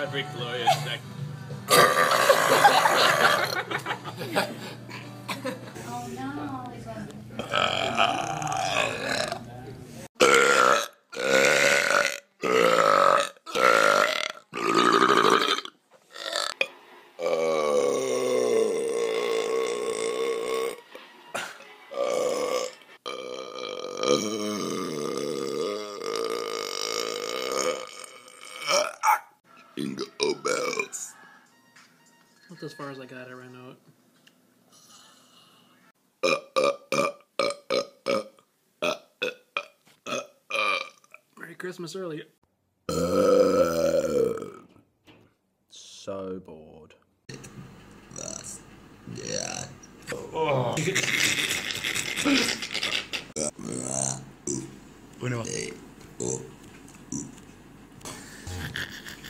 every glorious second. Oh no. Jingle bells. That's as far as I got it right now. Merry Christmas early. So bored. Yeah. Uno. Oh.